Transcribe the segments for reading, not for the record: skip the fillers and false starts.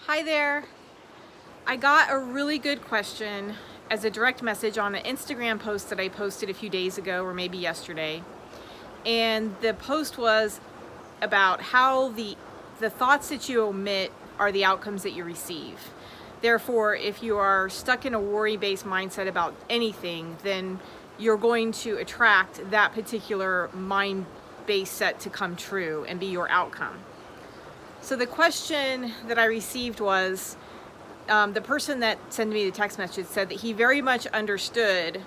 Hi there. I got a really good question as a direct message on an Instagram post that I posted a few days ago or maybe yesterday. And the post was about how the thoughts that you omit are the outcomes that you receive. Therefore, if you are stuck in a worry-based mindset about anything, then you're going to attract that particular mind-based set to come true and be your outcome. So the question that I received was, the person that sent me the text message said that he very much understood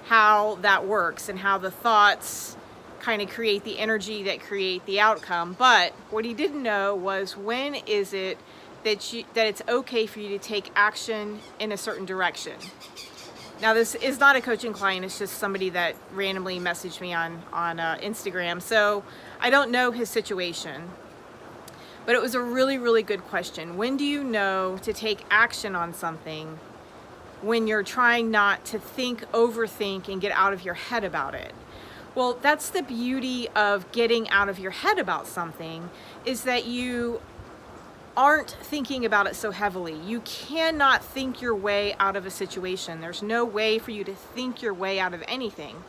how that works and how the thoughts kind of create the energy that create the outcome. But what he didn't know was, when is it that it's okay for you to take action in a certain direction. Now, this is not a coaching client. It's just somebody that randomly messaged me on Instagram. So I don't know his situation. But it was a really, really good question. When do you know to take action on something when you're trying not to overthink, and get out of your head about it? Well, that's the beauty of getting out of your head about something, is that you aren't thinking about it so heavily. You cannot think your way out of a situation. There's no way for you to think your way out of anything.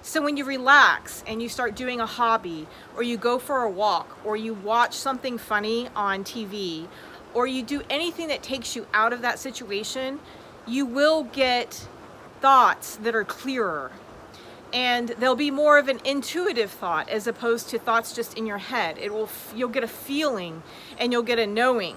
So when you relax and you start doing a hobby, or you go for a walk, or you watch something funny on TV, or you do anything that takes you out of that situation, you will get thoughts that are clearer. And they'll be more of an intuitive thought as opposed to thoughts just in your head. You'll get a feeling and you'll get a knowing.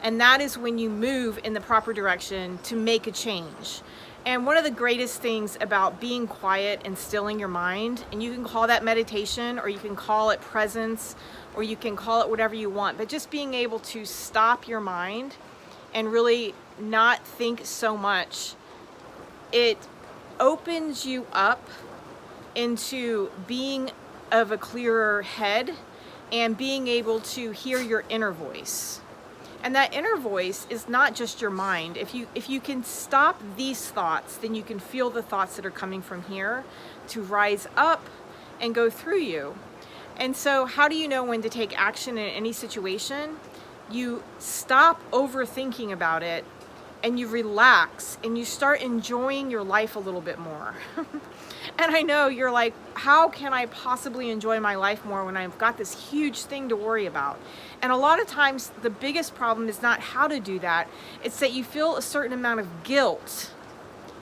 And that is when you move in the proper direction to make a change. And one of the greatest things about being quiet and stilling your mind, and you can call that meditation, or you can call it presence, or you can call it whatever you want, but just being able to stop your mind and really not think so much, it opens you up into being of a clearer head and being able to hear your inner voice. And that inner voice is not just your mind. If you can stop these thoughts, then you can feel the thoughts that are coming from here to rise up and go through you. And so how do you know when to take action in any situation? You stop overthinking about it, and you relax, and you start enjoying your life a little bit more. And I know you're like, how can I possibly enjoy my life more when I've got this huge thing to worry about? And a lot of times the biggest problem is not how to do that. It's that you feel a certain amount of guilt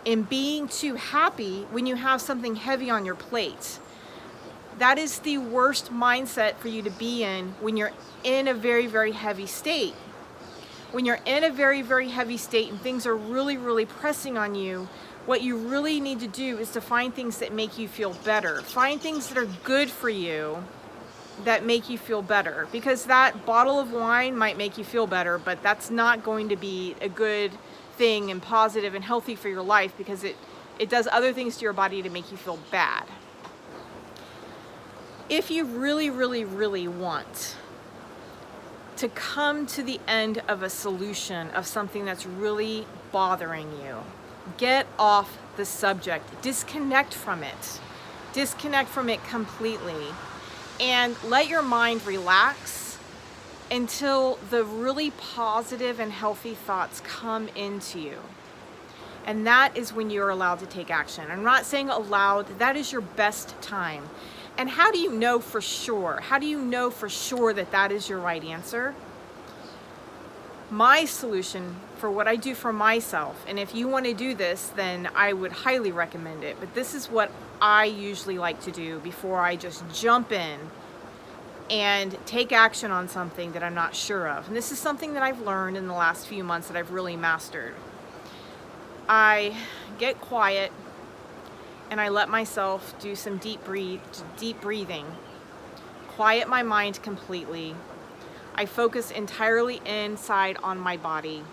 in being too happy when you have something heavy on your plate. That is the worst mindset for you to be in when you're in a very, very heavy state. When you're in a very, very heavy state and things are really, really pressing on you, what you really need to do is to find things that make you feel better. Find things that are good for you that make you feel better. Because that bottle of wine might make you feel better, but that's not going to be a good thing and positive and healthy for your life, because it does other things to your body to make you feel bad. If you really, really, really want to come to the end of a solution of something that's really bothering you, get off the subject. Disconnect from it. Disconnect from it completely. And let your mind relax until the really positive and healthy thoughts come into you. And that is when you're allowed to take action. I'm not saying allowed, that is your best time. And how do you know for sure? How do you know for sure that that is your right answer? My solution for what I do for myself, and if you want to do this, then I would highly recommend it, but this is what I usually like to do before I just jump in and take action on something that I'm not sure of. And this is something that I've learned in the last few months that I've really mastered. I get quiet and I let myself do some deep breathing, quiet my mind completely. I focus entirely inside on my body.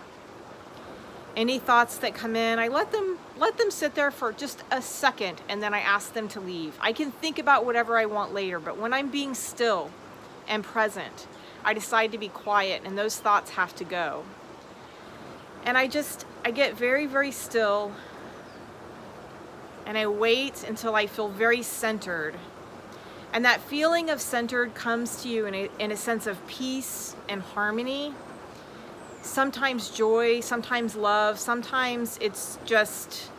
Any thoughts that come in, I let them sit there for just a second, and then I ask them to leave. I can think about whatever I want later, but when I'm being still and present, I decide to be quiet, and those thoughts have to go. And I get very, very still, and I wait until I feel very centered. And that feeling of centered comes to you in a sense of peace and harmony. sometimes joy, sometimes love, sometimes it's just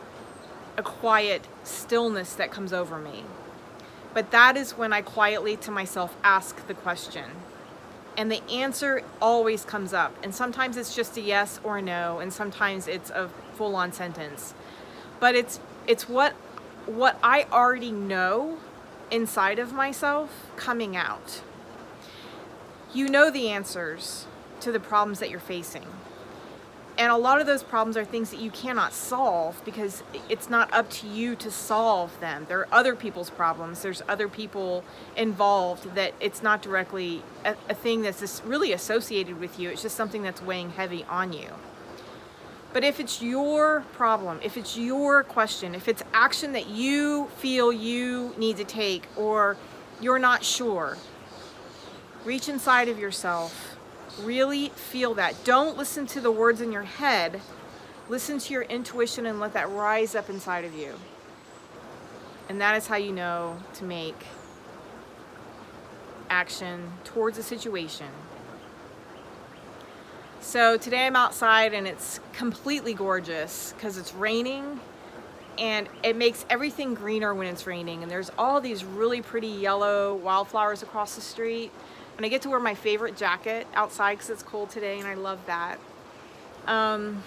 a quiet stillness that comes over me. But that is when I quietly to myself ask the question. And the answer always comes up. And sometimes it's just a yes or a no, and sometimes it's a full-on sentence. But it's what I already know inside of myself coming out. You know the answers to the problems that you're facing. And a lot of those problems are things that you cannot solve because it's not up to you to solve them. There are other people's problems. There's other people involved that it's not directly a thing that's really associated with you. It's just something that's weighing heavy on you. But if it's your problem, if it's your question, if it's action that you feel you need to take or you're not sure, reach inside of yourself. Really feel that. Don't listen to the words in your head. Listen to your intuition and let that rise up inside of you. And that is how you know to make action towards a situation. So today I'm outside and it's completely gorgeous because it's raining, and it makes everything greener when it's raining. And there's all these really pretty yellow wildflowers across the street. And I get to wear my favorite jacket outside because it's cold today, and I love that. And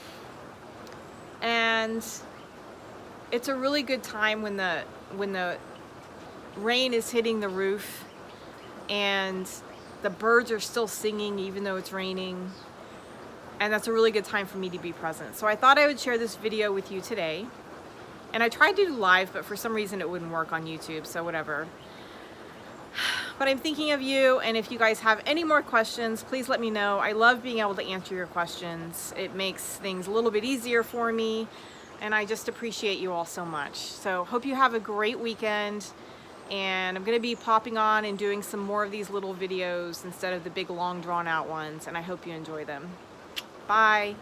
it's a really good time when the rain is hitting the roof and the birds are still singing even though it's raining. And that's a really good time for me to be present. So I thought I would share this video with you today. And I tried to do live, but for some reason it wouldn't work on YouTube, so whatever. But I'm thinking of you, and if you guys have any more questions, please let me know. I love being able to answer your questions. It makes things a little bit easier for me, and I just appreciate you all so much. So hope you have a great weekend, and I'm going to be popping on and doing some more of these little videos instead of the big long drawn out ones, and I hope you enjoy them. Bye.